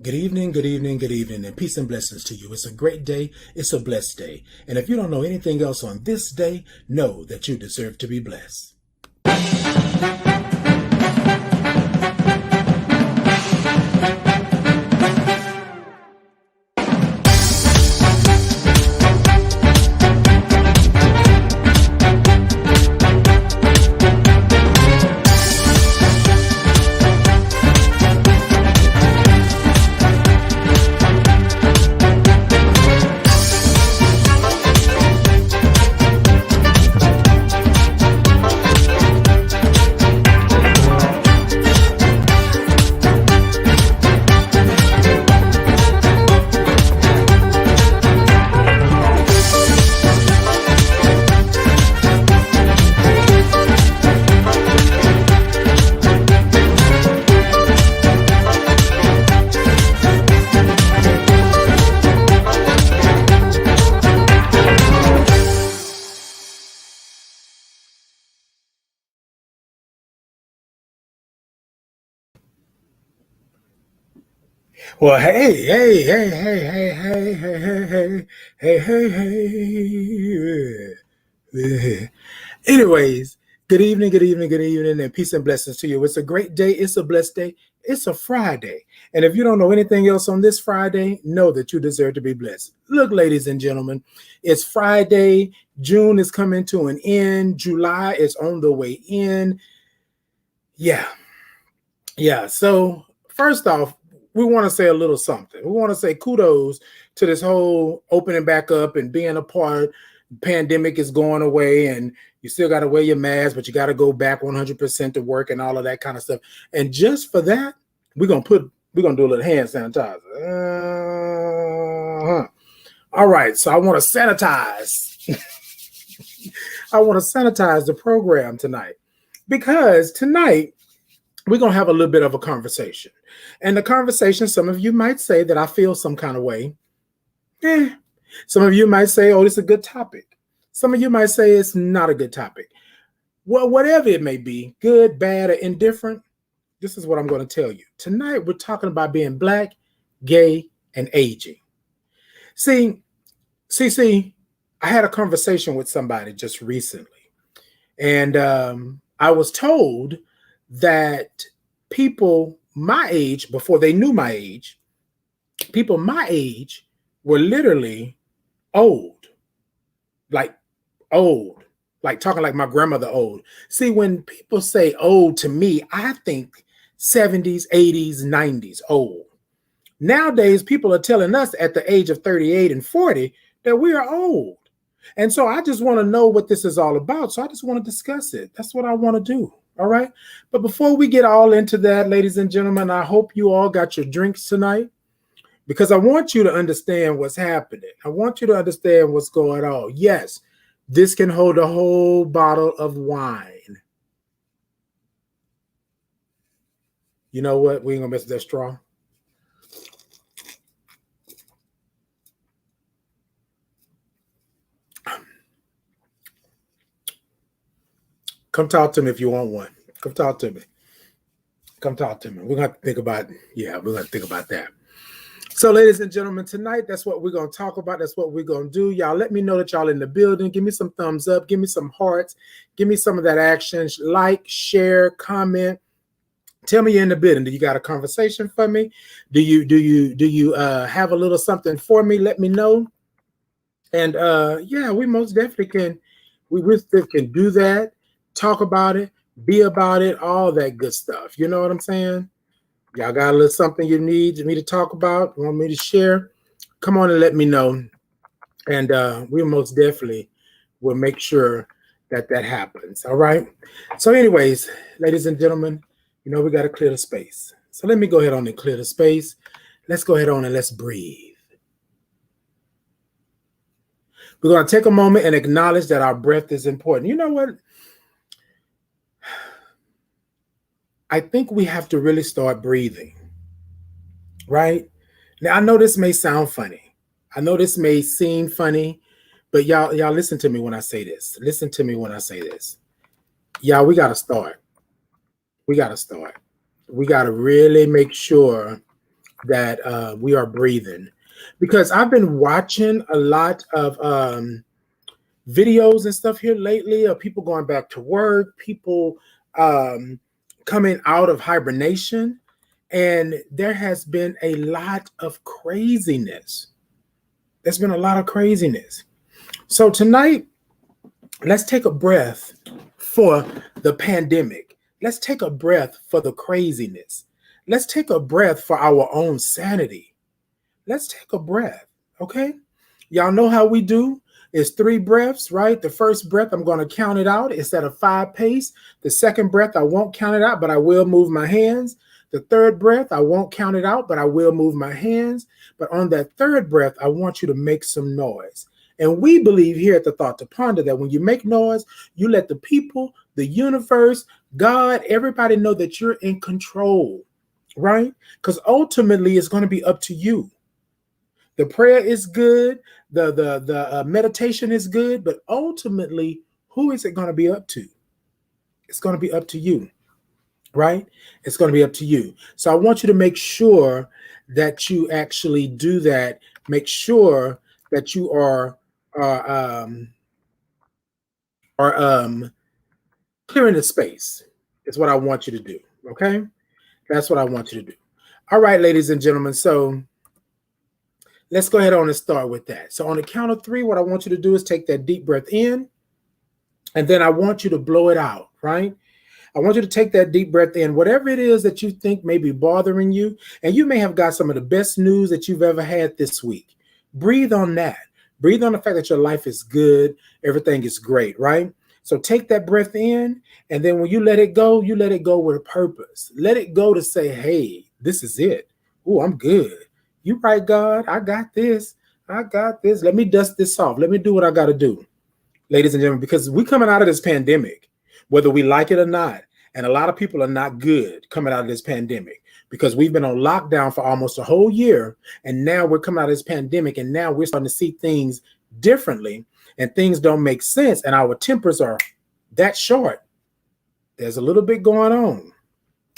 Good evening, good evening, good evening, and peace and blessings to you. It's a great day. It's a blessed day. And if you don't know anything else on this day, know that you deserve to be blessed. Well, hey. Anyways, good evening, good evening, good evening, and peace and blessings to you. It's a great day. It's a blessed day. It's a Friday. And if you don't know anything else on this Friday, know that you deserve to be blessed. Look, ladies and gentlemen, it's Friday. June is coming to an end. July is on the way in. Yeah. So, first off, we want to say a little something. We want to say kudos to this whole opening back up and being apart. Pandemic is going away, and you still got to wear your mask, but you got to go back 100% to work and all of that kind of stuff. And just for that, we're gonna do a little hand sanitizer. All right, so I want to sanitize. I want to sanitize the program tonight because tonight we're going to have a little bit of a conversation. And the conversation, some of you might say that I feel some kind of way. Some of you might say, oh, this is a good topic. Some of you might say it's not a good topic. Well, whatever it may be, good, bad, or indifferent, this is what I'm going to tell you. Tonight, we're talking about being Black, gay, and aging. See, I had a conversation with somebody just recently. And I was told that people my age, before they knew my age, people my age were literally old, like talking like my grandmother old. See, when people say old to me, I think 70s, 80s, 90s old. Nowadays, people are telling us at the age of 38 and 40 that we are old. And so I just want to know what this is all about. So I just want to discuss it. That's what I want to do. All right. But before we get all into that, ladies and gentlemen, I hope you all got your drinks tonight because I want you to understand what's happening. I want you to understand what's going on. Yes, this can hold a whole bottle of wine. You know what? We ain't gonna mess with that straw. Come talk to me if you want one. Come talk to me. We're gonna have to think about, we're gonna think about that. So, ladies and gentlemen, tonight, that's what we're going to talk about. That's what we're going to do. Y'all let me know that y'all in the building. Give me some thumbs up. Give me some hearts. Give me some of that action. Like, share, comment. Tell me you're in the building. Do you got a conversation for me? Do you have a little something for me? Let me know. And we most definitely can. We can do that. Talk about it. Be about it. All that good stuff. You know what I'm saying? Y'all got a little something you need me to talk about, want me to share? Come on and let me know. And we most definitely will make sure that happens. All right. So anyways, ladies and gentlemen, we got to clear the space. So let me go ahead on and clear the space. Let's go ahead on and let's breathe. We're going to take a moment and acknowledge that our breath is important. You know what? I think we have to really start breathing, right? Now, I know this may sound funny. I know this may seem funny, but y'all listen to me when I say this. Listen to me when I say this. Y'all, we got to start. We got to really make sure that we are breathing. Because I've been watching a lot of videos and stuff here lately of people going back to work, people um, coming out of hibernation, and there has been a lot of craziness. There's been a lot of craziness. So tonight, let's take a breath for the pandemic. Let's take a breath for the craziness. Let's take a breath for our own sanity. Let's take a breath, okay? Y'all know how we do. It's 3 breaths, right? The first breath, I'm going to count it out. It's at a 5 pace. The second breath, I won't count it out, but I will move my hands. The third breath, I won't count it out, but I will move my hands. But on that third breath, I want you to make some noise. And we believe here at the Thought to Ponder that when you make noise, you let the people, the universe, God, everybody know that you're in control, right? Because ultimately, it's going to be up to you. The prayer is good, the meditation is good, but ultimately, who is it going to be up to? It's going to be up to you, right? It's going to be up to you. So I want you to make sure that you actually do that. Make sure that you are clearing the space. Is what I want you to do. Okay, that's what I want you to do. All right, ladies and gentlemen. So let's go ahead on and start with that. So on the count of 3, what I want you to do is take that deep breath in, and then I want you to blow it out, right? I want you to take that deep breath in, whatever it is that you think may be bothering you, and you may have got some of the best news that you've ever had this week. Breathe on that. Breathe on the fact that your life is good, everything is great, right? So take that breath in, and then when you let it go with a purpose. Let it go to say, hey, this is it. Oh, I'm good. You right, God. I got this. I got this. Let me dust this off. Let me do what I got to do, ladies and gentlemen, because we're coming out of this pandemic, whether we like it or not. And a lot of people are not good coming out of this pandemic because we've been on lockdown for almost a whole year. And now we're coming out of this pandemic, and now we're starting to see things differently, and things don't make sense. And our tempers are that short. There's a little bit going on.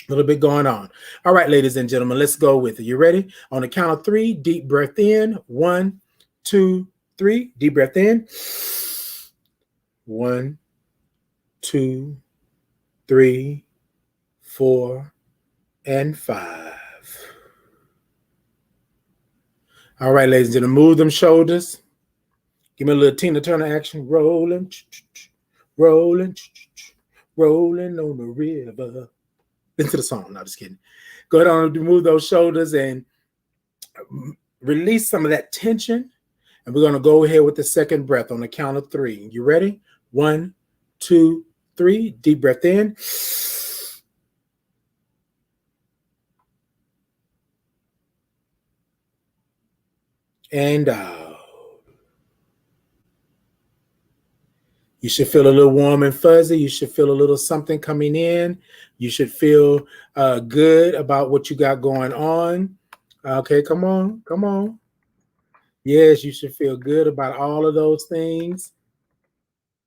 A little bit going on. All right, ladies and gentlemen, let's go with it. You ready? On the count of 3, deep breath in. 1, 2, 3. Deep breath in. 1, 2, 3, 4, and 5. All right, ladies and gentlemen, move them shoulders. Give me a little Tina Turner action. Rolling, rolling, rolling on the river. Into the song. No, just kidding. Go ahead on and move those shoulders and release some of that tension. And we're going to go ahead with the second breath on the count of 3. You ready? 1, 2, 3. Deep breath in. And out. You should feel a little warm and fuzzy. You should feel a little something coming in. You should feel good about what you got going on. Okay, come on, come on. Yes, you should feel good about all of those things.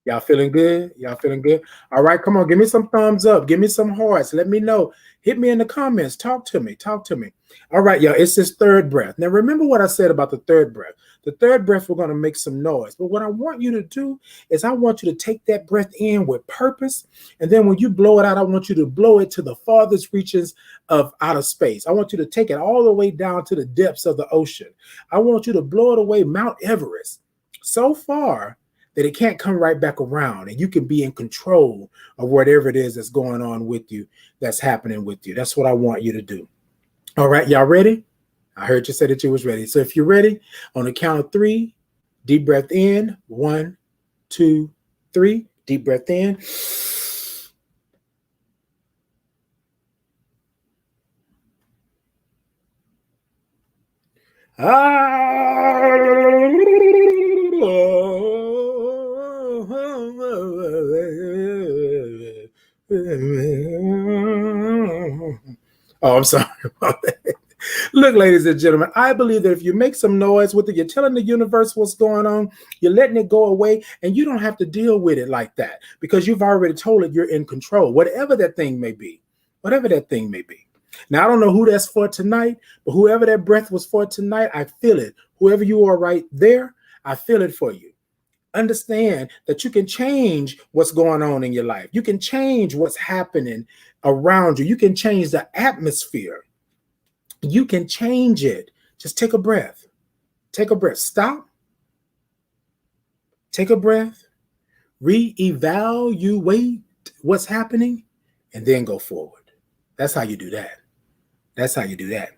Y'all feeling good? Y'all feeling good? All right, come on. Give me some thumbs up. Give me some hearts. Let me know. Hit me in the comments. Talk to me. Talk to me. All right, y'all. It's this third breath. Now, remember what I said about the third breath. The third breath, we're going to make some noise. But what I want you to do is I want you to take that breath in with purpose. And then when you blow it out, I want you to blow it to the farthest reaches of outer space. I want you to take it all the way down to the depths of the ocean. I want you to blow it away Mount Everest so far that it can't come right back around, and you can be in control of whatever it is that's going on with you, that's happening with you. That's what I want you to do. All right, y'all ready? I heard you say that you was ready. So if you're ready, on the count of 3, deep breath in. 1, 2, 3. Deep breath in. Oh, I'm sorry about that. Look, ladies and gentlemen, I believe that if you make some noise with it, you're telling the universe what's going on, you're letting it go away, and you don't have to deal with it like that because you've already told it you're in control, whatever that thing may be, whatever that thing may be. Now, I don't know who that's for tonight, but whoever that breath was for tonight, I feel it. Whoever you are right there, I feel it for you. Understand that you can change what's going on in your life. You can change what's happening around you. You can change the atmosphere. You can change it. Just take a breath. Take a breath. Stop. Take a breath. Reevaluate what's happening and then go forward. That's how you do that. That's how you do that.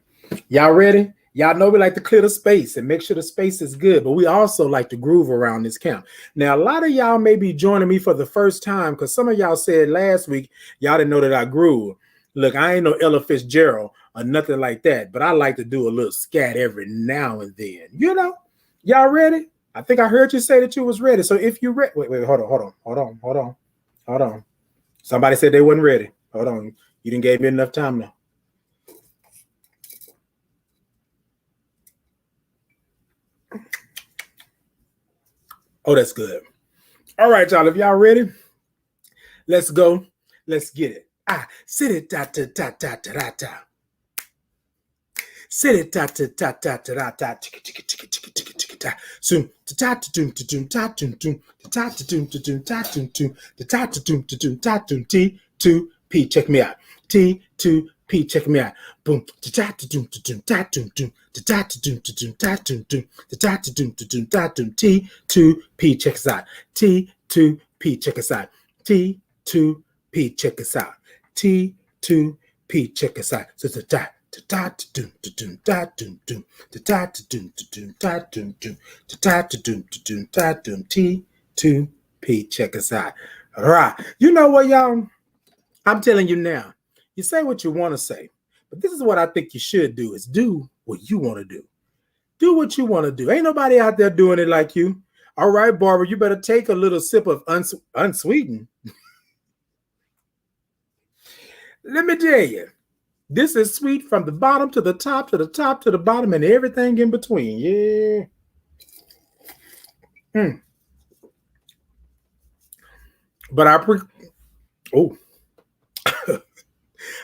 Y'all ready? Y'all know we like to clear the space and make sure the space is good, but we also like to groove around this camp. Now, a lot of y'all may be joining me for the first time because some of y'all said last week y'all didn't know that I groove. Look, I ain't no Ella Fitzgerald or nothing like that, but I like to do a little scat every now and then. You know, y'all ready? I think I heard you say that you was ready. So if you ready, wait, hold on. Somebody said they wasn't ready. Hold on. You didn't give me enough time now. Oh, that's good. All right, y'all. If y'all ready, let's go. Let's get it. Sit it ta ta ta ta ta ta. Sit it ta ta ta ta ta ta. Ticka ticka ticka ticka ticka ticka ta. Soon ta ta ta ta ta ta ta ta ta ta ta ta ta T2P. Check me out. T2P. Check me out. Boom. Ta ta ta ta ta T2P. Check us out. T2P. Check us out. T2P. Check us out. T2P. Check us out. So ta. T2P. Check us out. All right. You know what, y'all? I'm telling you now. You say what you want to say, but this is what I think you should do: is do what you want to do. Do what you want to do. Ain't nobody out there doing it like you. All right, Barbara, you better take a little sip of unsweetened. Let me tell you. This is sweet from the bottom to the top, to the top, to the bottom, and everything in between. Yeah. But I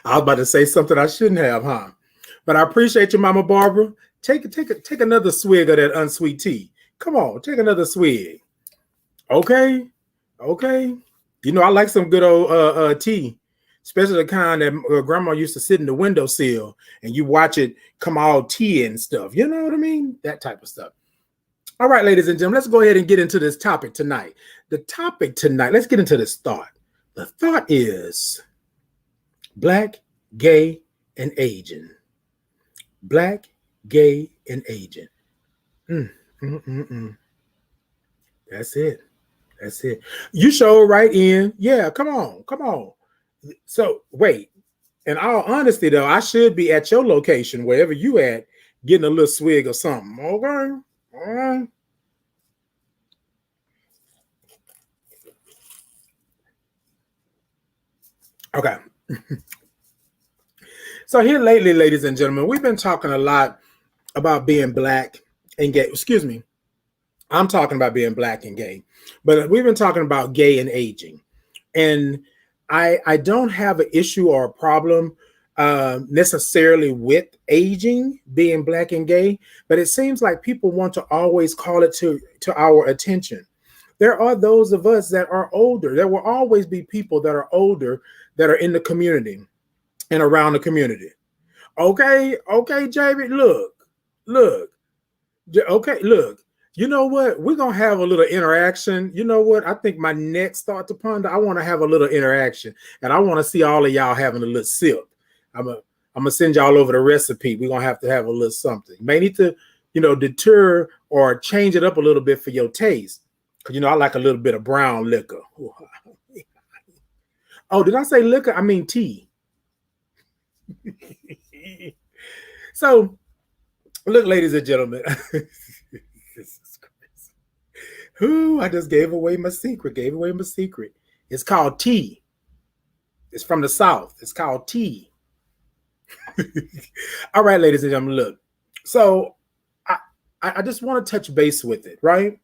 I was about to say something I shouldn't have, huh? But I appreciate you, Mama Barbara. Take another swig of that unsweet tea. Come on, take another swig. Okay. You know, I like some good old tea. Especially the kind that grandma used to sit in the windowsill and you watch it come all tea and stuff. You know what I mean? That type of stuff. All right, ladies and gentlemen, let's go ahead and get into this topic tonight. The topic tonight, let's get into this thought. The thought is Black, gay, and aging. Black, gay, and aging. That's it. You show right in. Yeah, come on. So wait, in all honesty though, I should be at your location, wherever you at, getting a little swig or something. Okay. Okay. So here lately, ladies and gentlemen, we've been talking a lot about being black and gay. Excuse me. I'm talking about being black and gay, but we've been talking about gay and aging. And I don't have an issue or a problem necessarily with aging, being black and gay, but it seems like people want to always call it to our attention. There are those of us that are older. There will always be people that are older that are in the community and around the community. Okay, Jamie, look. Okay, look. You know what? We're going to have a little interaction. You know what? I think my next thought to ponder, I want to have a little interaction. And I want to see all of y'all having a little sip. I'm going to send y'all over the recipe. We're going to have a little something. You may need to, deter or change it up a little bit for your taste. Because, I like a little bit of brown liquor. Oh, did I say liquor? I mean tea. So, look, ladies and gentlemen. This is crazy. Ooh, I just gave away my secret. It's called tea. It's from the South. It's called tea. All right, ladies and gentlemen, look. So I just want to touch base with it, right?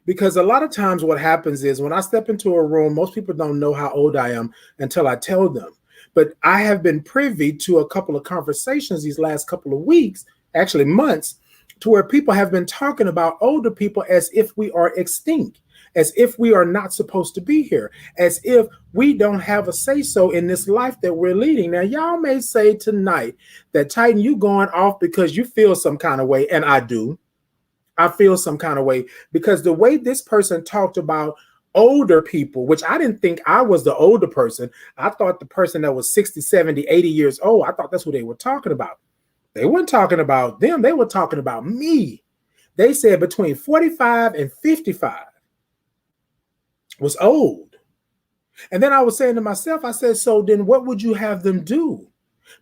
Because a lot of times what happens is when I step into a room, most people don't know how old I am until I tell them. But I have been privy to a couple of conversations these last couple of weeks, actually months, to where people have been talking about older people as if we are extinct, as if we are not supposed to be here, as if we don't have a say-so in this life that we're leading. Now, y'all may say tonight that, Titan, you going off because you feel some kind of way, and I do. I feel some kind of way because the way this person talked about older people, which I didn't think I was the older person. I thought the person that was 60, 70, 80 years old, I thought that's what they were talking about. They weren't talking about them. They were talking about me. They said between 45 and 55 was old. And then I was saying to myself, I said, so then what would you have them do?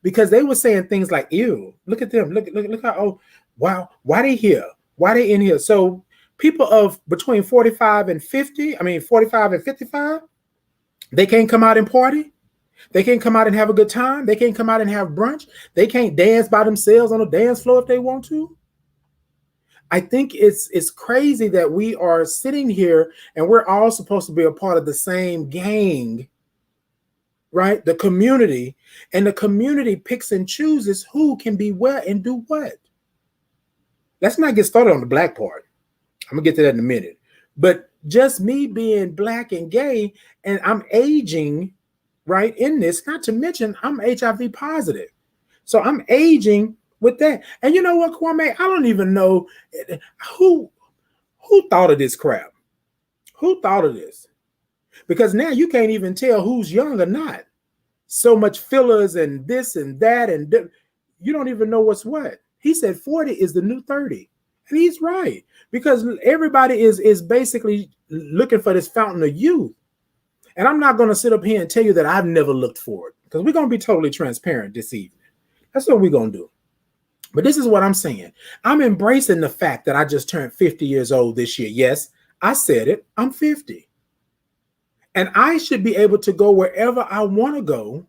Because they were saying things like, ew, look at them. Look how old. Wow, why they here? Why they in here? So people of between 45 and 50, 45 and 55, they can't come out and party. They can't come out and have a good time. They can't come out and have brunch. They can't dance by themselves on the dance floor if they want to. I think it's crazy that we are sitting here and we're all supposed to be a part of the same gang, right? The community, and the community picks and chooses who can be where and do what. Let's not get started on the black part. I'm gonna get to that in a minute. But just me being black and gay, and I'm aging, right, in this, not to mention I'm HIV positive. So I'm aging with that. And you know what, Kwame? I don't even know who thought of this crap. Who thought of this? Because now you can't even tell who's young or not. So much fillers and this and that, and you don't even know what's what. He said 40 is the new 30. And he's right. Because everybody is basically looking for this fountain of youth. And I'm not going to sit up here and tell you that I've never looked for it. Because we're going to be totally transparent this evening. That's what we're going to do. But this is what I'm saying. I'm embracing the fact that I just turned 50 years old this year. Yes, I said it. I'm 50. And I should be able to go wherever I want to go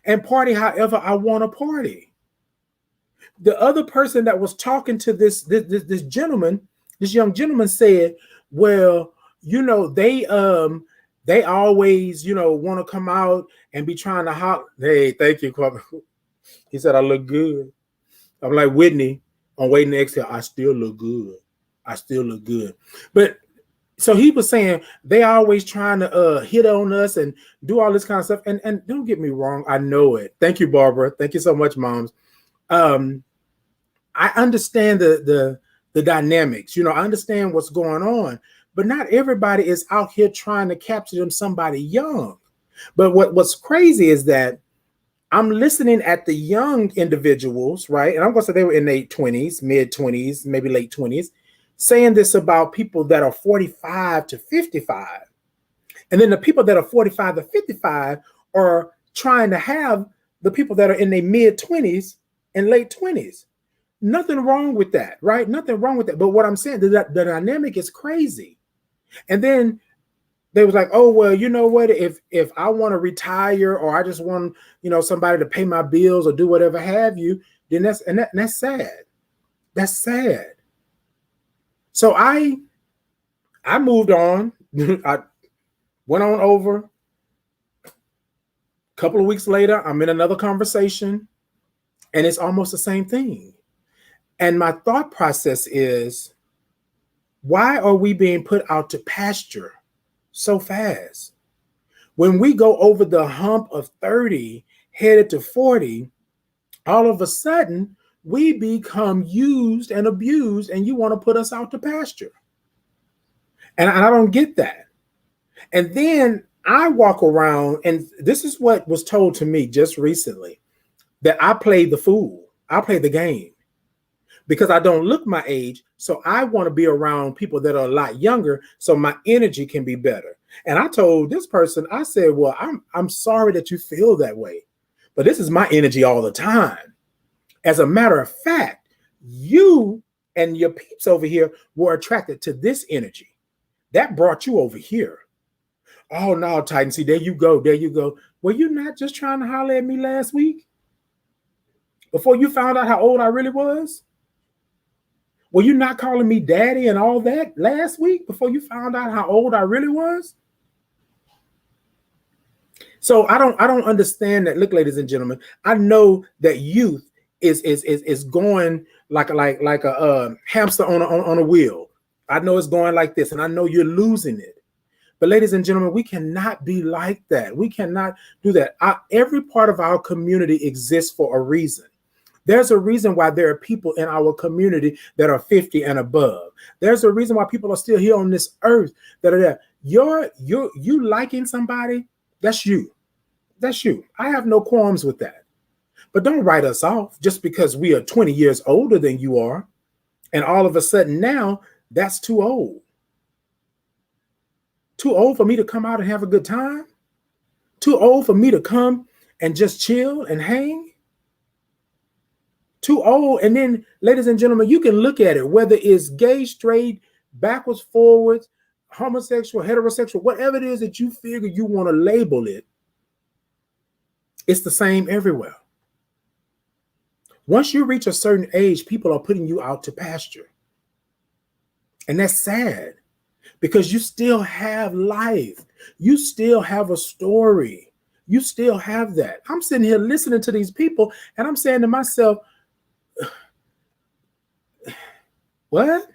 and party however I want to party. The other person that was talking to this gentleman, this young gentleman said, well, you know, they always, you know, want to come out and be trying to holler. Hey, thank you, Kwame. He said, I look good. I'm like, Whitney, on Waiting to Exhale, I still look good. I still look good. But so he was saying they always trying to hit on us and do all this kind of stuff. And don't get me wrong, I know it. Thank you, Barbara. Thank you so much, moms. I understand the dynamics. You know, I understand what's going on, but not everybody is out here trying to capture them somebody young. But what's crazy is that I'm listening at the young individuals, right? And I'm going to say they were in their 20s, mid 20s, maybe late 20s, saying this about people that are 45 to 55. And then the people that are 45 to 55 are trying to have the people that are in their mid 20s and late 20s. Nothing wrong with that, right? Nothing wrong with that. But what I'm saying, the dynamic is crazy. And then they was like, oh, well, you know what? If I want to retire or I just want, you know, somebody to pay my bills or do whatever have you, then that's sad. That's sad. So I moved on. I went on over. A couple of weeks later, I'm in another conversation, and it's almost the same thing. And my thought process is, why are we being put out to pasture so fast? When we go over the hump of 30, headed to 40, all of a sudden, we become used and abused, and you want to put us out to pasture. And I don't get that. And then I walk around, and this is what was told to me just recently, that I play the fool. I play the game because I don't look my age. So I want to be around people that are a lot younger so my energy can be better. And I told this person, I said, well, I'm sorry that you feel that way, but this is my energy all the time. As a matter of fact, you and your peeps over here were attracted to this energy. That brought you over here. Oh, no, Titan, see, there you go. There you go. Were you not just trying to holler at me last week? Before you found out how old I really was? Were you not calling me daddy and all that last week before you found out how old I really was? So I don't understand that. Look, ladies and gentlemen, I know that youth is going like a hamster on a wheel. I know it's going like this, and I know you're losing it. But ladies and gentlemen, we cannot be like that. We cannot do that. Every part of our community exists for a reason. There's a reason why there are people in our community that are 50 and above. There's a reason why people are still here on this earth that are there. You liking somebody, that's you. That's you. I have no qualms with that. But don't write us off just because we are 20 years older than you are. And all of a sudden now, that's too old. Too old for me to come out and have a good time? Too old for me to come and just chill and hang? Too old. And then, ladies and gentlemen, you can look at it, whether it's gay, straight, backwards, forwards, homosexual, heterosexual, whatever it is that you figure you want to label it, it's the same everywhere. Once you reach a certain age, people are putting you out to pasture. And that's sad because you still have life. You still have a story. You still have that. I'm sitting here listening to these people and I'm saying to myself, what?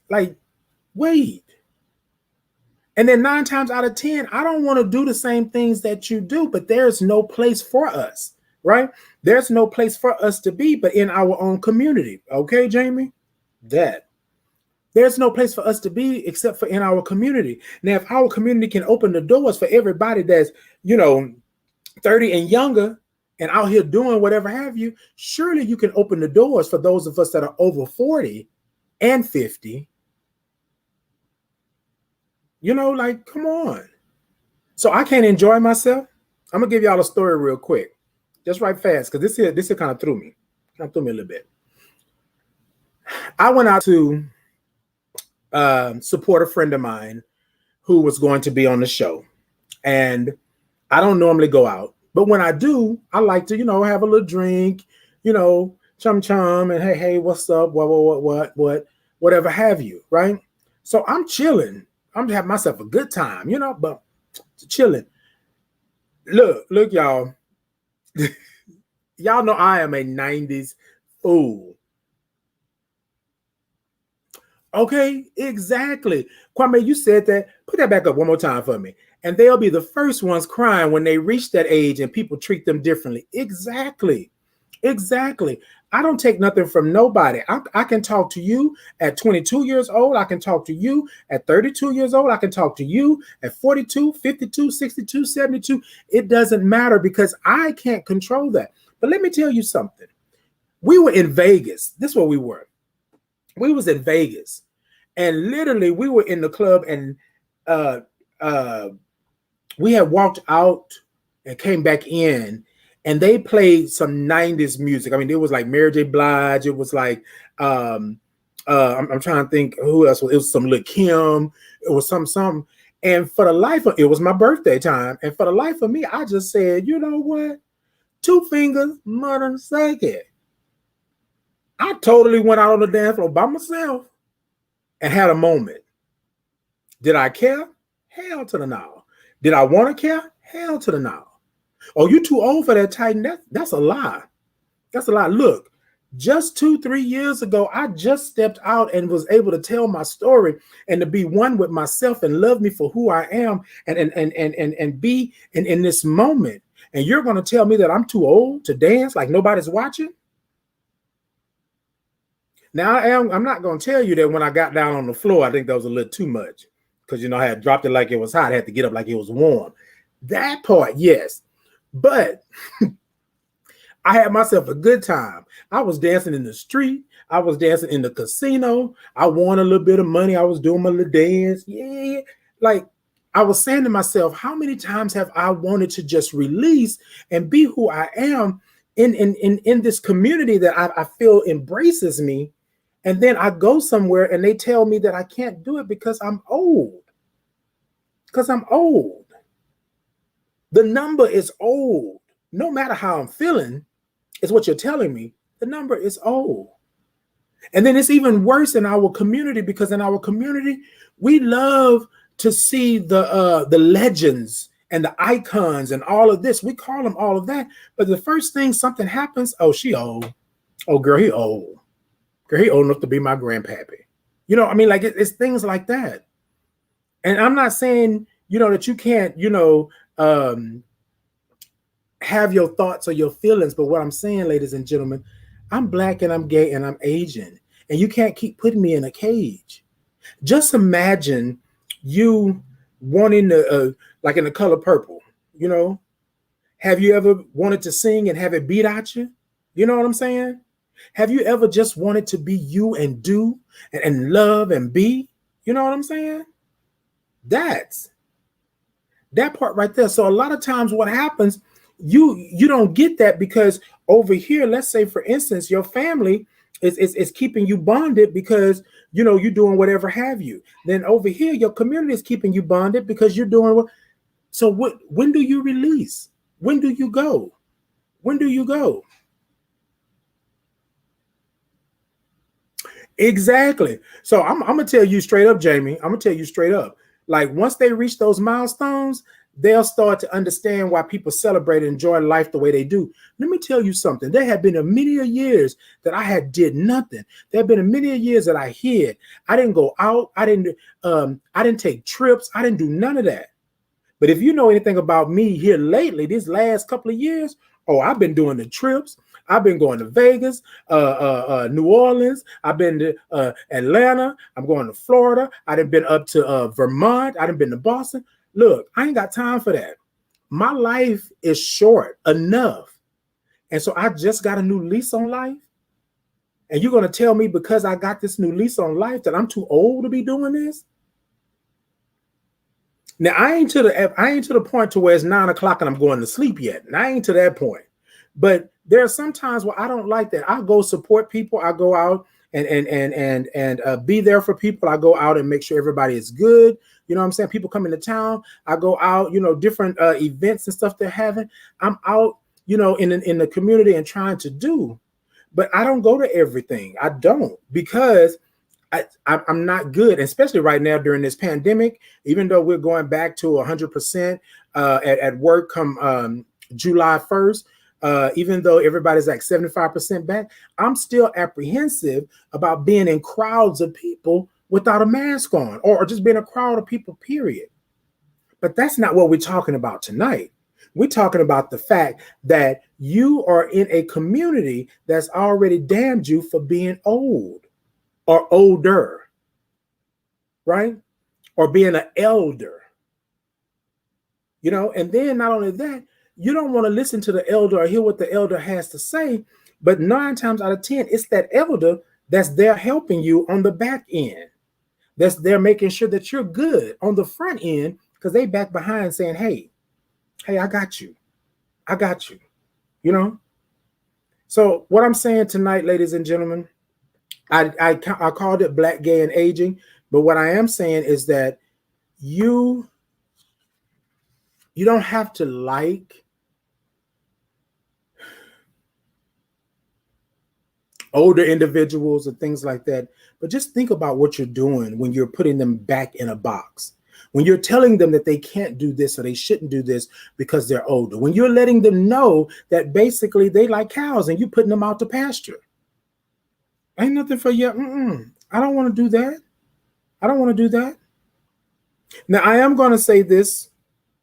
Like, wait. And then 9 times out of 10, I don't want to do the same things that you do, but there's no place for us, right? There's no place for us to be, but in our own community. Okay, Jamie? That. There's no place for us to be except for in our community. Now, if our community can open the doors for everybody that's, 30 and younger and out here doing whatever have you, surely you can open the doors for those of us that are over 40 and 50. Come on. So I can't enjoy myself. I'm gonna give y'all a story real quick, just right fast, because this here kind of threw me. A little bit. I went out to support a friend of mine who was going to be on the show, and I don't normally go out, but when I do, I like to, have a little drink, chum chum, and hey, what's up, what, whatever have you, right? So I'm chilling. I'm having myself a good time, but chilling. Look, y'all. Y'all know I am a 90s fool. Okay, exactly. Kwame, you said that. Put that back up one more time for me. And they'll be the first ones crying when they reach that age and people treat them differently. Exactly. I don't take nothing from nobody. I can talk to you at 22 years old. I can talk to you at 32 years old. I can talk to you at 42, 52, 62, 72. It doesn't matter because I can't control that. But let me tell you something. We were in Vegas. This is where we were. We was in Vegas. And literally we were in the club and we had walked out and came back in. And they played some 90s music. I mean, it was like Mary J. Blige. It was like, I'm trying to think who else. It was some Lil' Kim. It was some. And for the life of it was my birthday time. And for the life of me, I just said, you know what? 2 fingers, mother second. I totally went out on the dance floor by myself and had a moment. Did I care? Hell to the no. Did I want to care? Hell to the no. Oh, you too old for that, Titan. That's a lie. That's a lie. Look, just 2-3 years ago, I just stepped out and was able to tell my story and to be one with myself and love me for who I am and be in this moment. And you're going to tell me that I'm too old to dance like nobody's watching? Now, I'm not going to tell you that when I got down on the floor, I think that was a little too much because, I had dropped it like it was hot. I had to get up like it was warm. That part, yes. But I had myself a good time. I was dancing in the street. I was dancing in the casino. I won a little bit of money. I was doing my little dance. Yeah. Like I was saying to myself, how many times have I wanted to just release and be who I am in this community that I feel embraces me. And then I go somewhere and they tell me that I can't do it because I'm old. Because I'm old. The number is old. No matter how I'm feeling, is what you're telling me. The number is old. And then it's even worse in our community because in our community, we love to see the legends and the icons and all of this. We call them all of that. But the first thing something happens, oh, she old. Oh, girl, he old. Girl, he old enough to be my grandpappy. You know, I mean, like it's things like that. And I'm not saying, that you can't, have your thoughts or your feelings. But what I'm saying, ladies and gentlemen, I'm black and I'm gay and I'm Asian. And you can't keep putting me in a cage. Just imagine you wanting to, like in the color purple, have you ever wanted to sing and have it beat at you? You know what I'm saying? Have you ever just wanted to be you and do and love and be? You know what I'm saying? That's that part right there. So a lot of times what happens, you don't get that because over here, let's say for instance, your family is keeping you bonded because you're doing whatever have you. Then over here, your community is keeping you bonded because you're doing what. So when do you release? When do you go? When do you go? Exactly. So I'm gonna tell you straight up, Jamie. I'm gonna tell you straight up. Like once they reach those milestones, they'll start to understand why people celebrate and enjoy life the way they do. Let me tell you something. There have been a many of years that I had did nothing. There have been a many of years that I hid. I didn't go out. I didn't take trips. I didn't do none of that. But if you know anything about me here lately, these last couple of years, oh, I've been doing the trips. I've been going to Vegas, New Orleans. I've been to Atlanta. I'm going to Florida. I've been up to Vermont. I've been to Boston. Look, I ain't got time for that. My life is short enough. And so I just got a new lease on life. And you're going to tell me because I got this new lease on life that I'm too old to be doing this? Now I ain't to the point to where it's 9 o'clock and I'm going to sleep yet. And I ain't to that point. But there are some times where I don't like that. I go support people. I go out and be there for people. I go out and make sure everybody is good. You know what I'm saying? People come into town. I go out, different events and stuff they're having. I'm out, in the community and trying to do. But I don't go to everything. I don't because I'm not good, especially right now during this pandemic. Even though we're going back to 100% at work come July 1st, even though everybody's like 75% back, I'm still apprehensive about being in crowds of people without a mask on or just being a crowd of people, period. But that's not what we're talking about tonight. We're talking about the fact that you are in a community that's already damned you for being old or older, right? Or being an elder, and then not only that, you don't want to listen to the elder or hear what the elder has to say, but 9 times out of 10, it's that elder that's there helping you on the back end. That's there making sure that you're good on the front end because they back behind saying, hey, I got you. I got you, So what I'm saying tonight, ladies and gentlemen, I called it black, gay, and aging. But what I am saying is that you don't have to like older individuals and things like that. But just think about what you're doing when you're putting them back in a box. When you're telling them that they can't do this or they shouldn't do this because they're older. When you're letting them know that basically they like cows and you're putting them out to pasture. Ain't nothing for you. I don't want to do that. I don't want to do that. Now, I am going to say this,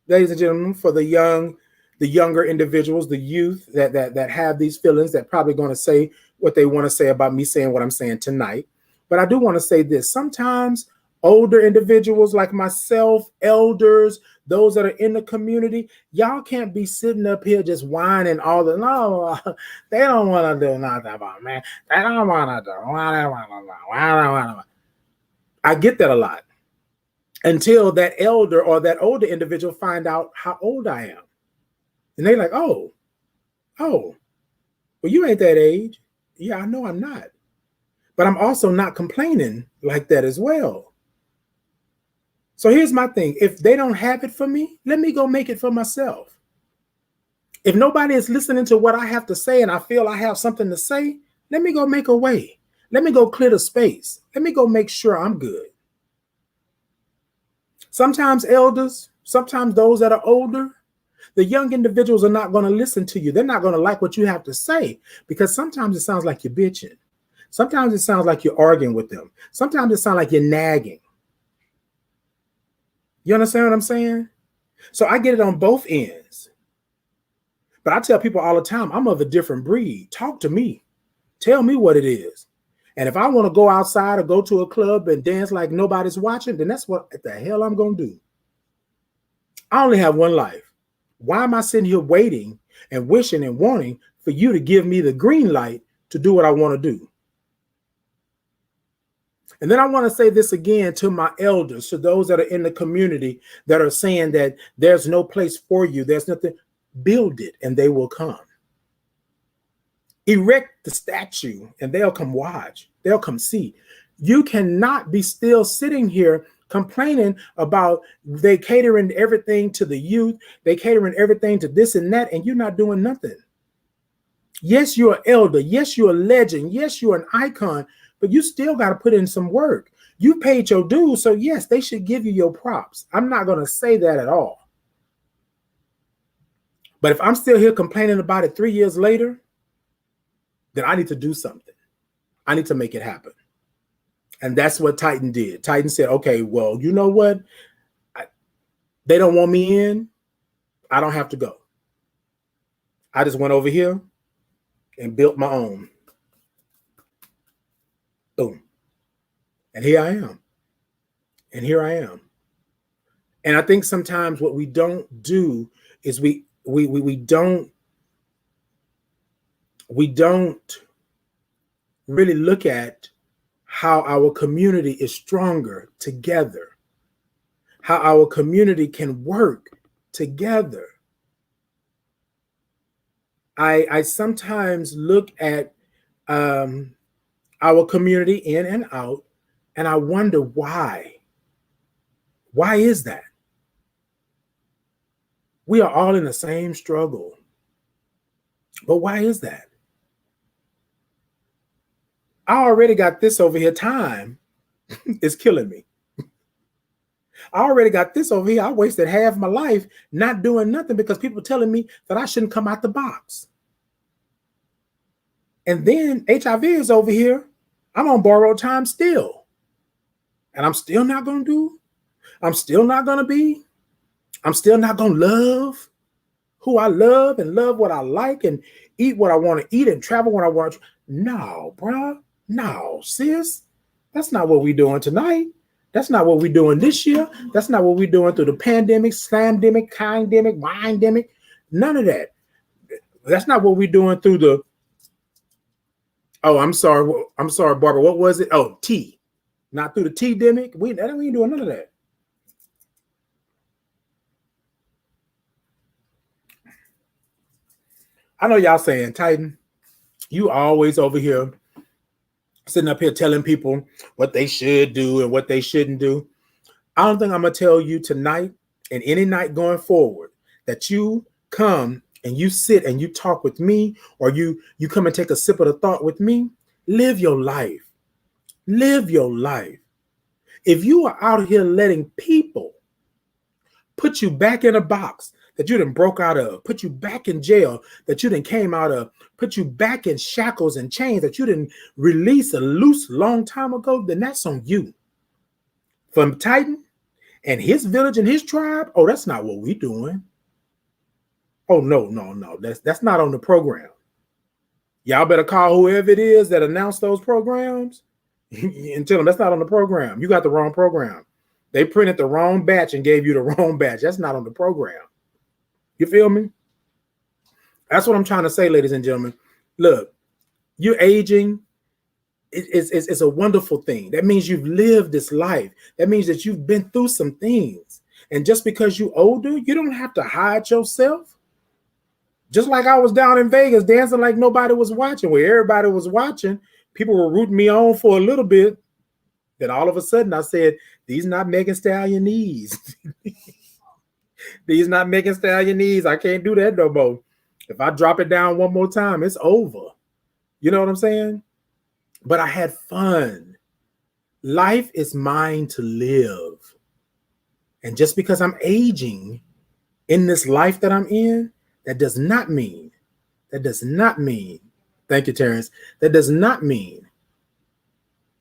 ladies and gentlemen, for the younger individuals, the youth that have these feelings that probably going to say what they want to say about me saying what I'm saying tonight. But I do want to say this. Sometimes older individuals like myself, elders, those that are in the community, y'all can't be sitting up here just whining all the no, they don't want to do nothing about man. They don't want to do. I get that a lot until that elder or that older individual find out how old I am. And they're like, oh, well, you ain't that age. Yeah, I know I'm not. But I'm also not complaining like that as well. So here's my thing. If they don't have it for me, let me go make it for myself. If nobody is listening to what I have to say and I feel I have something to say, let me go make a way. Let me go clear the space. Let me go make sure I'm good. Sometimes elders, Sometimes those that are older, the young individuals are not going to listen to you. They're not going to like what you have to say because sometimes it sounds like you're bitching. Sometimes it sounds like you're arguing with them. Sometimes it sounds like you're nagging. You understand what I'm saying? So I get it on both ends. But I tell people all the time, I'm of a different breed. Talk to me. Tell me what it is. And if I want to go outside or go to a club and dance like nobody's watching, then that's what the hell I'm going to do. I only have one life. Why am I sitting here waiting and wishing and wanting for you to give me the green light to do what I want to do? And then I want to say this again to my elders, to those that are in the community that are saying that there's no place for you. There's nothing. Build it and they will come. Erect the statue and they'll come watch. They'll come see. You cannot be still sitting here complaining about they catering everything to the youth. They catering everything to this and that, and you're not doing nothing. Yes, you're an elder. Yes, you're a legend. Yes, you're an icon, but you still got to put in some work. You paid your dues, so yes, they should give you your props. I'm not going to say that at all. But if I'm still here complaining about it 3 years later, then I need to do something. I need to make it happen. And that's what Titan did. Titan said, okay, well, you know what? They don't want me in. I don't have to go. I just went over here and built my own. Boom. And here I am. And here I am. And I think sometimes what we don't do is we don't really look at how our community is stronger together, how our community can work together. I sometimes look at our community in and out, and I wonder why. Why is that? We are all in the same struggle. But why is that? I already got this over here. Time is killing me. I already got this over here. I wasted half my life not doing nothing because people telling me that I shouldn't come out the box. And then HIV is over here. I'm on borrowed time still. And I'm still not going to do. I'm still not going to be. I'm still not going to love who I love and love what I like and eat what I want to eat and travel when I want to. No, bruh. No, sis. That's not what we're doing tonight. That's not what we're doing this year. That's not what we're doing through the pandemic, slamdemic, kindemic, wine-demic. None of that. That's not what we're doing through the. Oh, I'm sorry. I'm sorry, Barbara. What was it? Oh, tea. Not through the tea-demic. We ain't doing none of that. I know y'all saying, Titan, you always over here sitting up here telling people what they should do and what they shouldn't do. I don't think I'm going to tell you tonight and any night going forward that you come and you sit and you talk with me or you come and take a sip of the thought with me. Live your life. Live your life. If you are out here letting people put you back in a box that you done broke out of, put you back in jail that you done came out of, put you back in shackles and chains that you didn't release a loose long time ago, then that's on you. From Titan and his village and his tribe, oh, that's not what we doing. Oh, no. That's not on the program. Y'all better call whoever it is that announced those programs and tell them that's not on the program. You got the wrong program. They printed the wrong batch and gave you the wrong batch. That's not on the program. You feel me? That's what I'm trying to say, ladies and gentlemen. Look, you're aging. It's a wonderful thing. That means you've lived this life. That means that you've been through some things. And just because you're older, you don't have to hide yourself. Just like I was down in Vegas dancing like nobody was watching, where everybody was watching. People were rooting me on for a little bit. Then all of a sudden I said, these not Megan Stallion knees. These not Megan Stallion knees. I can't do that no more. If I drop it down one more time, it's over. You know what I'm saying? But I had fun. Life is mine to live. And just because I'm aging in this life that I'm in, that does not mean, thank you, Terrence, that does not mean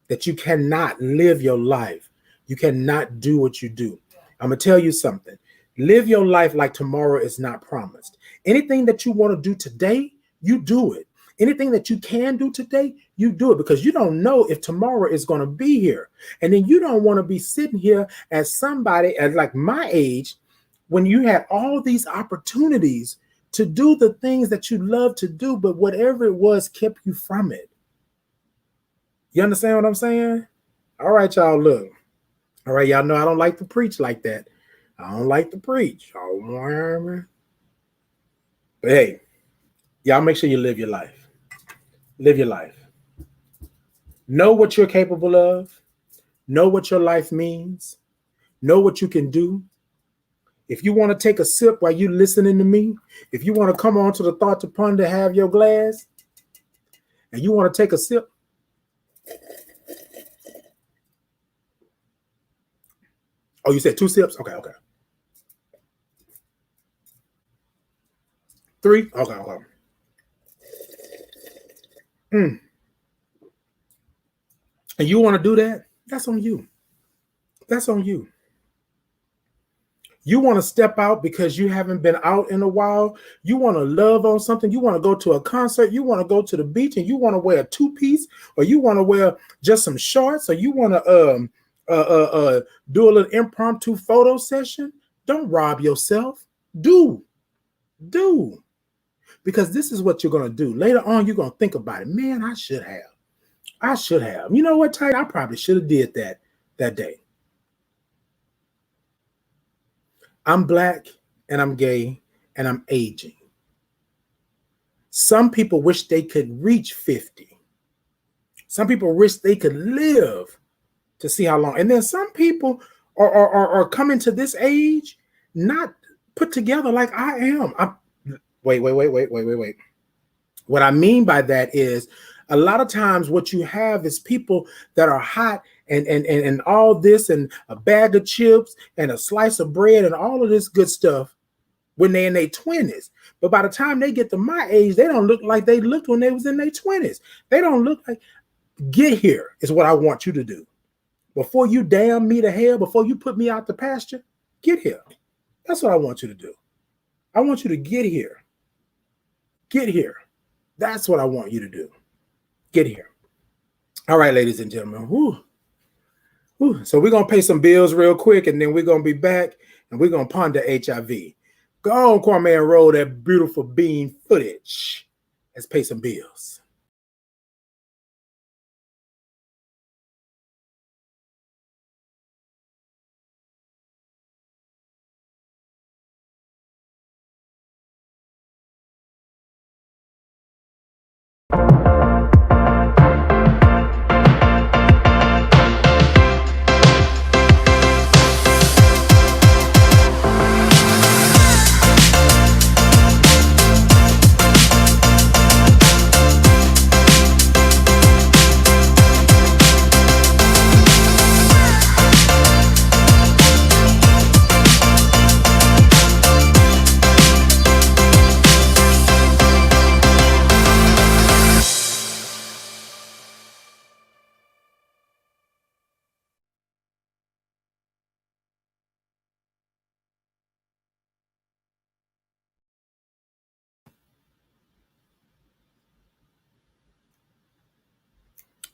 that you cannot live your life. You cannot do what you do. I'm going to tell you something. Live your life like tomorrow is not promised. Anything that you want to do today, you do it. Anything that you can do today, you do it, because you don't know if tomorrow is going to be here. And then you don't want to be sitting here as somebody at like my age when you had all these opportunities to do the things that you love to do, but whatever it was kept you from it. You understand what I'm saying? All right, y'all, look. All right, y'all know I don't like to preach like that. I don't like to preach. But hey, y'all make sure you live your life. Live your life. Know what you're capable of. Know what your life means. Know what you can do. If you want to take a sip while you're listening to me, if you want to come on to the Thought to Ponder, have your glass, and you want to take a sip, oh, you said 2 sips? Okay. 3? Okay. And you want to do that? That's on you. That's on you. You want to step out because you haven't been out in a while. You want to love on something. You want to go to a concert. You want to go to the beach and you want to wear a 2-piece, or you want to wear just some shorts, or you want to do a little impromptu photo session. Don't rob yourself. Do. Because this is what you're going to do. Later on, you're going to think about it. Man, I should have. You know what, Ty? I probably should have did that day. I'm Black and I'm gay and I'm aging. Some people wish they could reach 50. Some people wish they could live to see how long. And then some people are coming to this age not put together like I am. Wait. What I mean by that is a lot of times what you have is people that are hot and all this and a bag of chips and a slice of bread and all of this good stuff when they're in their 20s. But by the time they get to my age, they don't look like they looked when they was in their 20s. They don't look like. Get here is what I want you to do. Before you damn me to hell, before you put me out the pasture, get here. That's what I want you to do. I want you to get here. Get here. That's what I want you to do. Get here. All right, ladies and gentlemen. So we're going to pay some bills real quick, and then we're going to be back, and we're going to ponder HIV. Go on, Kwame, and roll that beautiful bean footage. Let's pay some bills.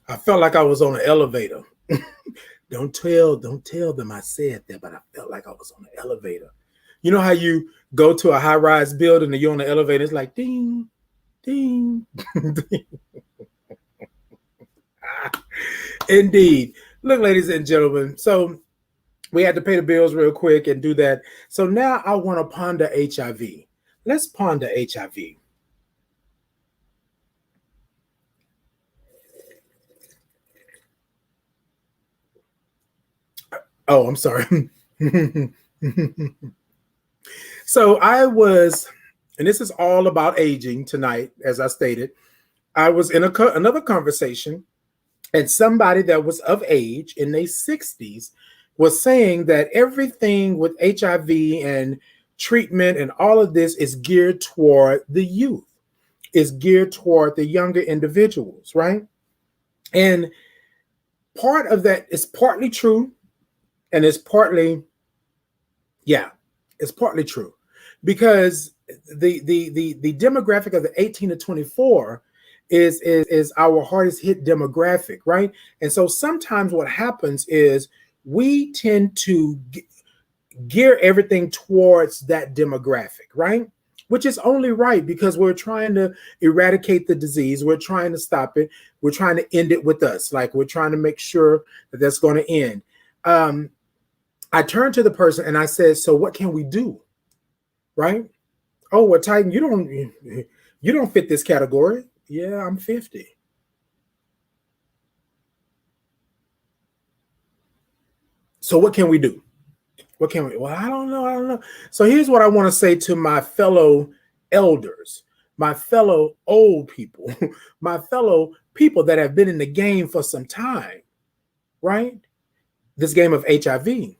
I felt like I was on an elevator. Don't tell them I said that, but I felt like I was on an elevator. You know how you go to a high-rise building and you're on the elevator, it's like ding, ding, ding. Indeed. Look, ladies and gentlemen, so we had to pay the bills real quick and do that. So now I want to ponder HIV. Let's ponder HIV. Oh, I'm sorry. So I was, and this is all about aging tonight, as I stated. I was in another conversation, and somebody that was of age in their 60s was saying that everything with HIV and treatment and all of this is geared toward the youth, is geared toward the younger individuals, right? And part of that is partly true, and it's partly, yeah, it's partly true, because the demographic of the 18 to 24 is our hardest hit demographic, right? And so sometimes what happens is we tend to gear everything towards that demographic, right? Which is only right, because we're trying to eradicate the disease. We're trying to stop it. We're trying to end it with us. Like, we're trying to make sure that that's going to end. I turned to the person and I said, so what can we do? Right? Oh, well, Titan, you don't fit this category. Yeah, I'm 50. So what can we do? What can we? Well, I don't know. I don't know. So here's what I want to say to my fellow elders, my fellow old people, my fellow people that have been in the game for some time, right? This game of HIV.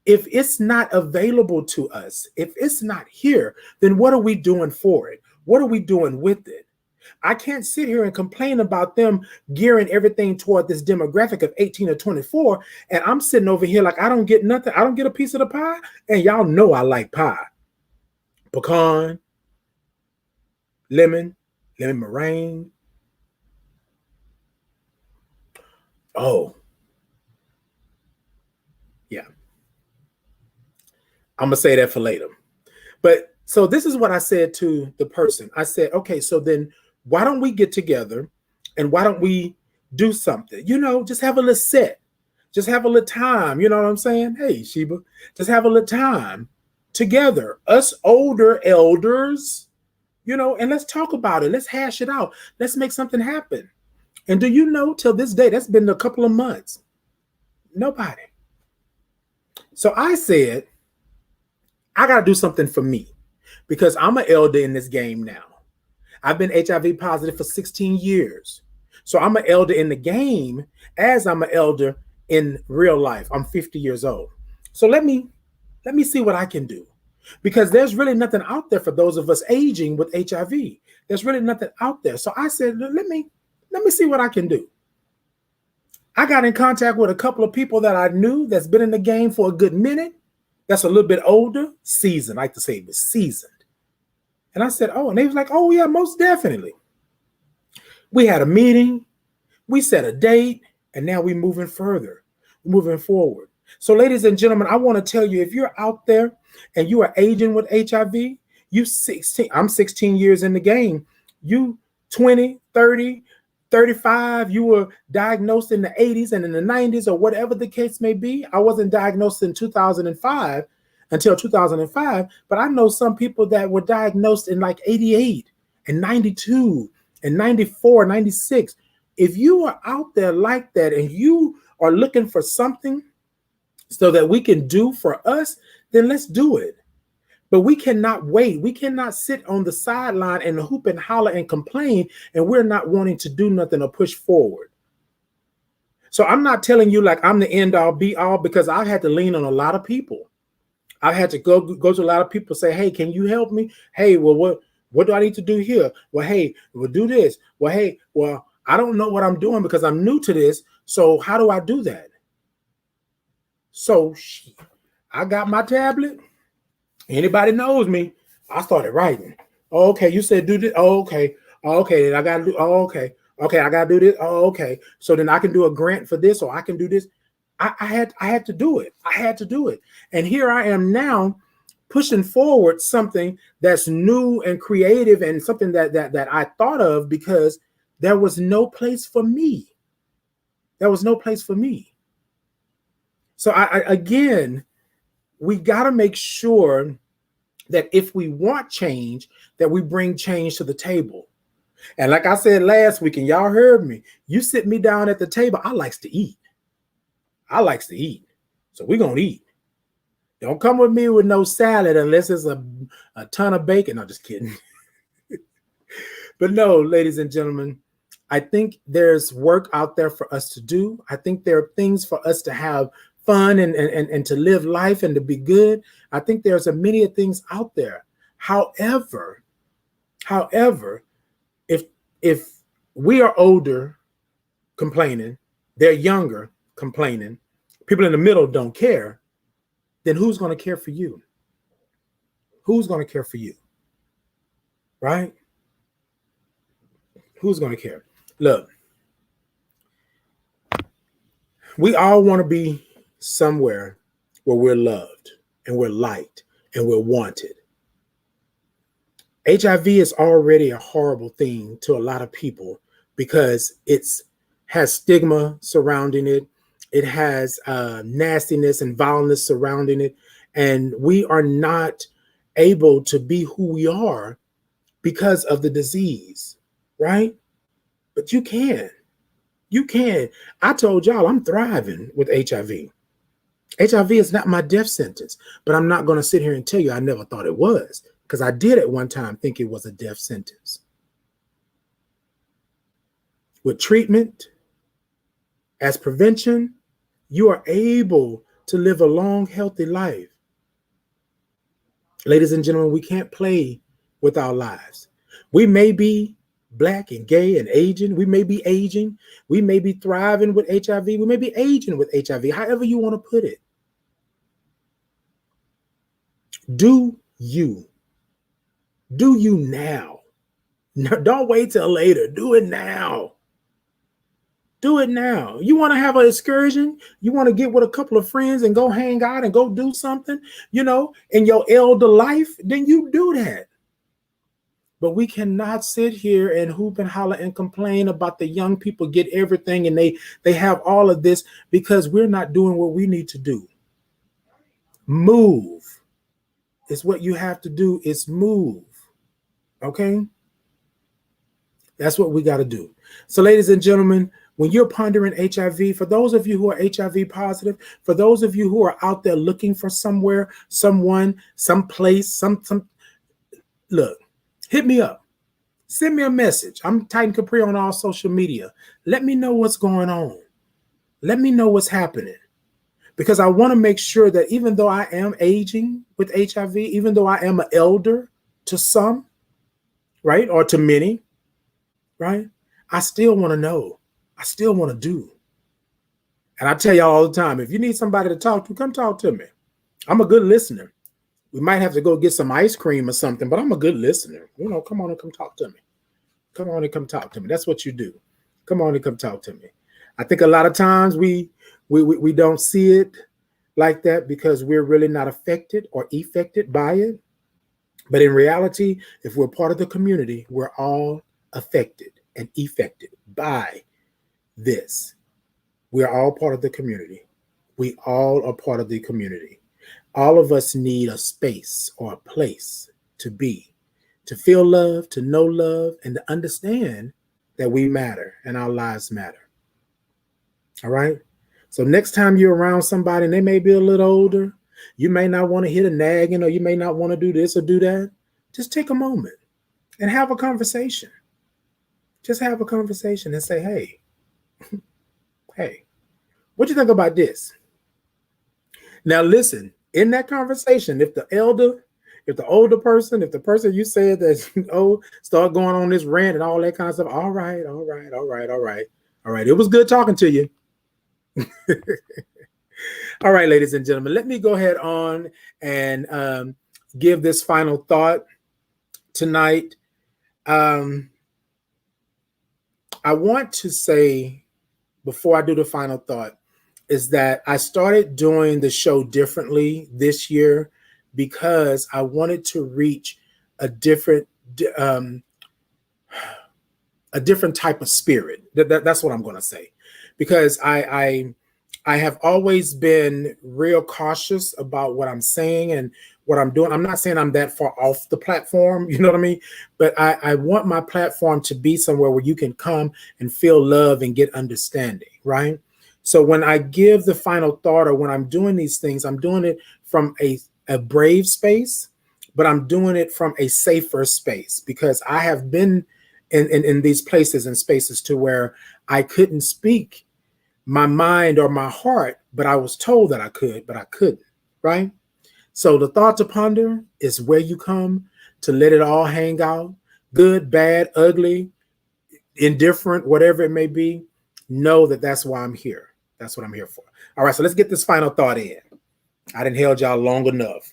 If it's not available to us, if it's not here, then what are we doing for it? What are we doing with it? I can't sit here and complain about them gearing everything toward this demographic of 18 or 24. And I'm sitting over here like I don't get nothing. I don't get a piece of the pie. And y'all know I like pie. Pecan, lemon meringue. Oh, yeah. I'm going to say that for later. But so this is what I said to the person. I said, okay, so then why don't we get together and why don't we do something? Just have a little set. Just have a little time. You know what I'm saying? Hey, Sheba, just have a little time together. Us older elders, and let's talk about it. Let's hash it out. Let's make something happen. And do you know, till this day, that's been a couple of months. Nobody. So I said, I got to do something for me, because I'm an elder in this game now. I've been HIV positive for 16 years. So I'm an elder in the game as I'm an elder in real life. I'm 50 years old. So let me see what I can do, because there's really nothing out there for those of us aging with HIV. There's really nothing out there. So I said, let me see what I can do. I got in contact with a couple of people that I knew that's been in the game for a good minute, that's a little bit older, seasoned. I like to say it was seasoned. And I said, oh, and they was like, oh, yeah, most definitely. We had a meeting, we set a date, and now we're moving further, moving forward. So, ladies and gentlemen, I want to tell you, if you're out there and you are aging with HIV, I'm 16 years in the game. You 20, 30, 35, you were diagnosed in the 80s and in the 90s, or whatever the case may be. I wasn't diagnosed in 2005 until 2005, but I know some people that were diagnosed in like 88 and 92 and 94, 96. If you are out there like that and you are looking for something so that we can do for us, then let's do it. But we cannot wait. We cannot sit on the sideline and hoop and holler and complain, and we're not wanting to do nothing or push forward. So I'm not telling you like I'm the end all be all, because I had to lean on a lot of people. I had to go to a lot of people, say, hey, can you help me? Hey, well, what do I need to do here? Well, hey, we'll do this. Well, hey, well, I don't know what I'm doing because I'm new to this. So how do I do that? So I got my tablet. Anybody knows me, I started writing. Oh, okay, you said do this. Oh, okay. Oh, okay, then I gotta do. Oh, okay. Okay, I gotta do this. Oh, okay. So then I can do a grant for this, or I can do this. I had to do it. I had to do it. And here I am now, pushing forward something that's new and creative, and something that I thought of because there was no place for me. There was no place for me. So again, we got to make sure that if we want change, that we bring change to the table. And like I said last week, and y'all heard me, you sit me down at the table, I likes to eat. I likes to eat. So we're going to eat. Don't come with me with no salad unless it's a ton of bacon. I'm just kidding. But no, ladies and gentlemen, I think there's work out there for us to do. I think there are things for us to have fun and to live life and to be good. I think there's a many things out there. However, if if we are older complaining, they're younger complaining, people in the middle don't care, then who's going to care for you? Who's going to care for you? Right? Who's going to care? Look, we all want to be somewhere where we're loved and we're liked and we're wanted. HIV is already a horrible thing to a lot of people because has stigma surrounding it. It has nastiness and violence surrounding it. And we are not able to be who we are because of the disease, right? But you can. You can. I told y'all I'm thriving with HIV. HIV is not my death sentence, but I'm not going to sit here and tell you I never thought it was, because I did at one time think it was a death sentence. With treatment as prevention, you are able to live a long, healthy life. Ladies and gentlemen, we can't play with our lives. We may be Black and gay and aging. We may be aging. We may be thriving with HIV. We may be aging with HIV, however you want to put it. Do you now. Don't wait till later. Do it now. Do it now. You want to have an excursion? You want to get with a couple of friends and go hang out and go do something, in your elder life? Then you do that. But we cannot sit here and hoop and holler and complain about the young people get everything and they have all of this because we're not doing what we need to do. Move. It's what you have to do is move. Okay? That's what we got to do. So, ladies and gentlemen, when you're pondering HIV, for those of you who are HIV positive, for those of you who are out there looking for somewhere, someone, someplace, look, hit me up. Send me a message. I'm Titan Capri on all social media. Let me know what's going on. Let me know what's happening. Because I want to make sure that even though I am aging with HIV, even though I am an elder to some, right, or to many, right, I still want to know. I still want to do. And I tell y'all all the time, if you need somebody to talk to, come talk to me. I'm a good listener. We might have to go get some ice cream or something, but I'm a good listener. Come on and come talk to me. Come on and come talk to me. That's what you do. Come on and come talk to me. I think a lot of times we don't see it like that because we're really not affected or affected by it. But in reality, if we're part of the community, we're all affected and affected by this. We're all part of the community. We all are part of the community. All of us need a space or a place to be, to feel love, to know love, and to understand that we matter and our lives matter. All right? So next time you're around somebody and they may be a little older, you may not want to hit a nagging or you may not want to do this or do that. Just take a moment and have a conversation. Just have a conversation and say, hey, what do you think about this? Now, listen, in that conversation, if the older person, if the person you said that, start going on this rant and all that kind of stuff, all right. It was good talking to you. All right, ladies and gentlemen, let me go ahead on and give this final thought tonight. I want to say, before I do the final thought, is that I started doing the show differently this year because I wanted to reach a different type of spirit. That's what I'm going to say, because I have always been real cautious about what I'm saying and what I'm doing. I'm not saying I'm that far off the platform, you know what I mean? But I want my platform to be somewhere where you can come and feel love and get understanding, right? So when I give the final thought or when I'm doing these things, I'm doing it from a brave space, but I'm doing it from a safer space, because I have been in these places and spaces to where I couldn't speak my mind or my heart, but I was told that I could, but I couldn't, right? So the thought to ponder is where you come to let it all hang out, good, bad, ugly, indifferent, whatever it may be. Know that that's why I'm here. That's what I'm here for. All right, so let's get this final thought in. I didn't held y'all long enough.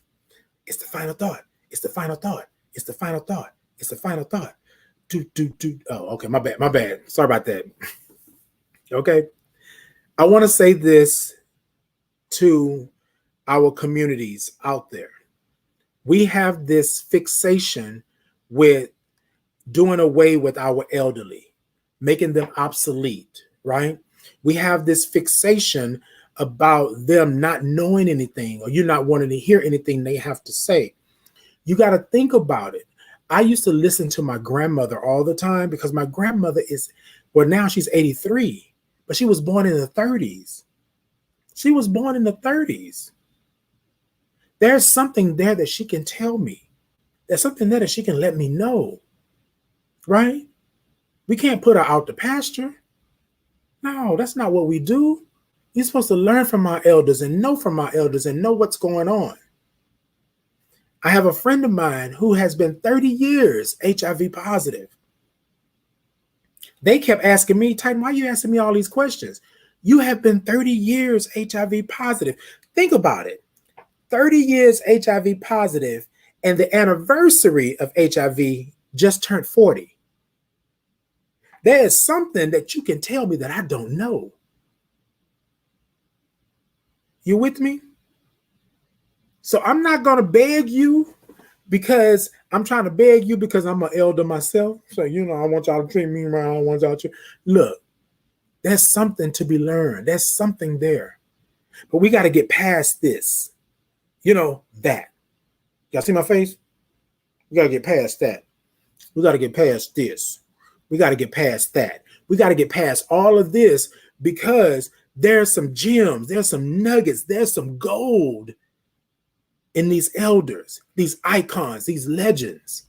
It's the final thought. It's the final thought. It's the final thought. It's the final thought. Oh, okay, my bad. My bad. Sorry about that. Okay. I want to say this to our communities out there. We have this fixation with doing away with our elderly, making them obsolete, right? We have this fixation about them not knowing anything or you not wanting to hear anything they have to say. You got to think about it. I used to listen to my grandmother all the time because my grandmother is, well, now she's 83, but she was born in the 30s. She was born in the 30s. There's something there that she can tell me. There's something there that she can let me know, right? We can't put her out to pasture. No, that's not what we do. You're supposed to learn from our elders and know from our elders and know what's going on. I have a friend of mine who has been 30 years HIV positive. They kept asking me, Titan, why are you asking me all these questions? You have been 30 years HIV positive. Think about it. 30 years HIV positive, and the anniversary of HIV just turned 40. There is something that you can tell me that I don't know. You with me? So I'm not going to beg you because I'm trying to beg you because I'm an elder myself. So, I want y'all to treat me right. I want y'all to look. There's something to be learned. There's something there. But we got to get past this. That. Y'all see my face? We got to get past that. We got to get past this. We got to get past that. We got to get past all of this because there's some gems, there's some nuggets, there's some gold in these elders, these icons, these legends.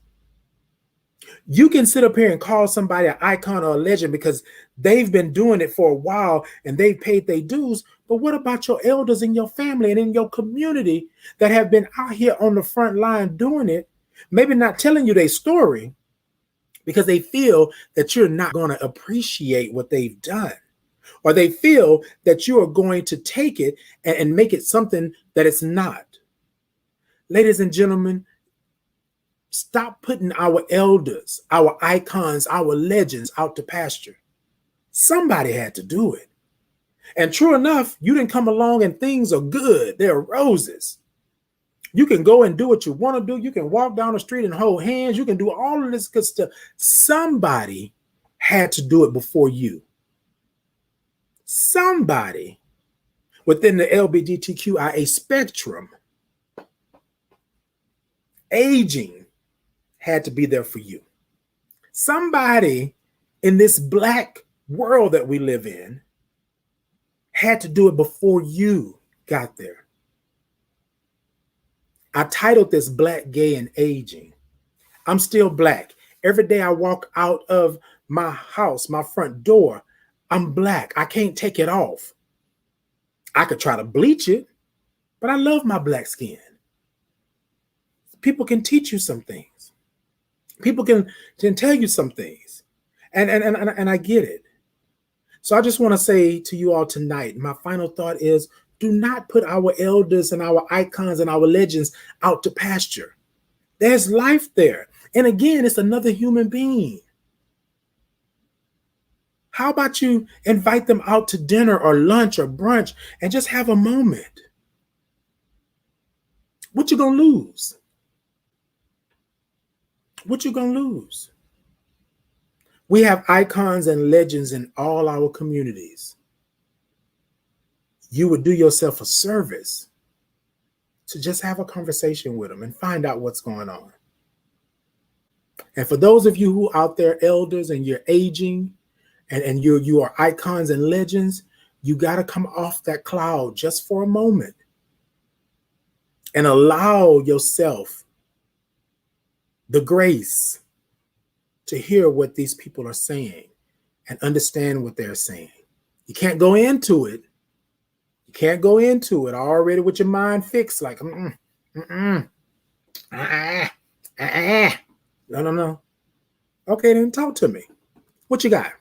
You can sit up here and call somebody an icon or a legend because they've been doing it for a while and they've paid their dues. But what about your elders in your family and in your community that have been out here on the front line doing it, maybe not telling you their story because they feel that you're not going to appreciate what they've done, or they feel that you are going to take it and make it something that it's not. Ladies and gentlemen, stop putting our elders, our icons, our legends out to pasture. Somebody had to do it. And true enough, you didn't come along and things are good. They're roses. You can go and do what you want to do. You can walk down the street and hold hands. You can do all of this good stuff. Somebody had to do it before you. Somebody within the LGBTQIA spectrum, aging, had to be there for you. Somebody in this Black world that we live in had to do it before you got there. I titled this Black, Gay, and Aging. I'm still Black. Every day I walk out of my house, my front door, I'm Black. I can't take it off. I could try to bleach it, but I love my Black skin. People can teach you some things. People can tell you some things. And I get it. So I just want to say to you all tonight, my final thought is, do not put our elders and our icons and our legends out to pasture. There's life there. And again, it's another human being. How about you invite them out to dinner or lunch or brunch and just have a moment? What you gonna lose? What you gonna lose? We have icons and legends in all our communities. You would do yourself a service to just have a conversation with them and find out what's going on. And for those of you who out there, elders, and you're aging, and you are icons and legends, you got to come off that cloud just for a moment and allow yourself the grace to hear what these people are saying and understand what they're saying. You can't go into it. You can't go into it already with your mind fixed, like, no. Okay, then talk to me. What you got?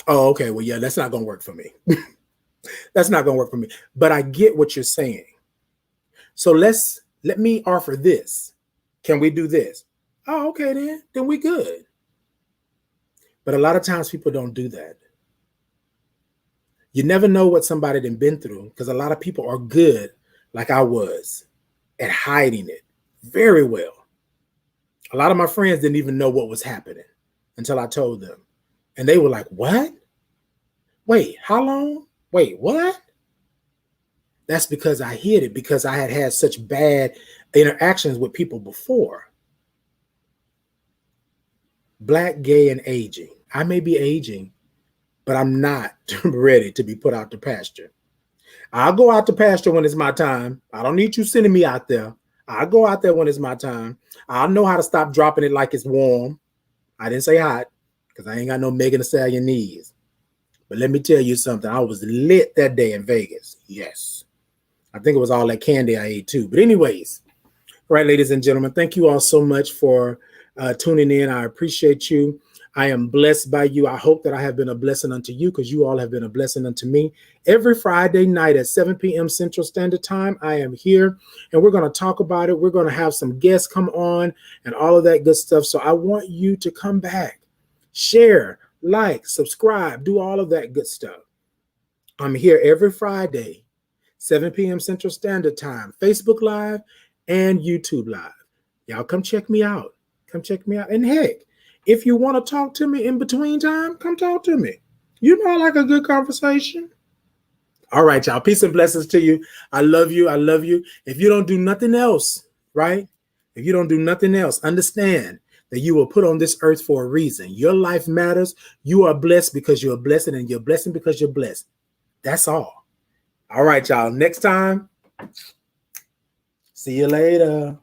Oh, okay. Well, yeah, that's not going to work for me. That's not going to work for me. But I get what you're saying. So let me offer this. Can we do this? Oh, okay, then we good. But a lot of times people don't do that. You never know what somebody done been through, because a lot of people are good, like I was, at hiding it very well. A lot of my friends didn't even know what was happening until I told them. And they were like, what? Wait, how long? Wait, what? That's because I hid it, because I had had such bad interactions with people before. Black, gay, and aging. I may be aging, but I'm not ready to be put out to pasture. I'll go out to pasture when it's my time. I don't need you sending me out there. I'll go out there when it's my time. I'll know how to stop dropping it like it's warm. I didn't say hot, because I ain't got no Megan Thee Stallion knees. But let me tell you something. I was lit that day in Vegas. Yes. I think it was all that candy I ate too. But anyways, all right, ladies and gentlemen, thank you all so much for tuning in. I appreciate you. I am blessed by you. I hope that I have been a blessing unto you, because you all have been a blessing unto me. Every Friday night at 7 p.m. Central Standard Time, I am here, and we're going to talk about it. We're going to have some guests come on and all of that good stuff. So I want you to come back, share, like, subscribe, do all of that good stuff. I'm here every Friday, 7 p.m. Central Standard Time, Facebook Live and YouTube Live. Y'all come check me out. Come check me out. And heck, if you want to talk to me in between time, come talk to me. You know I like a good conversation. All right, y'all. Peace and blessings to you. I love you. I love you. If you don't do nothing else, right? If you don't do nothing else, understand that you were put on this earth for a reason. Your life matters. You are blessed because you're a blessing, and you're blessing because you're blessed. That's all. All right, y'all. Next time. See you later.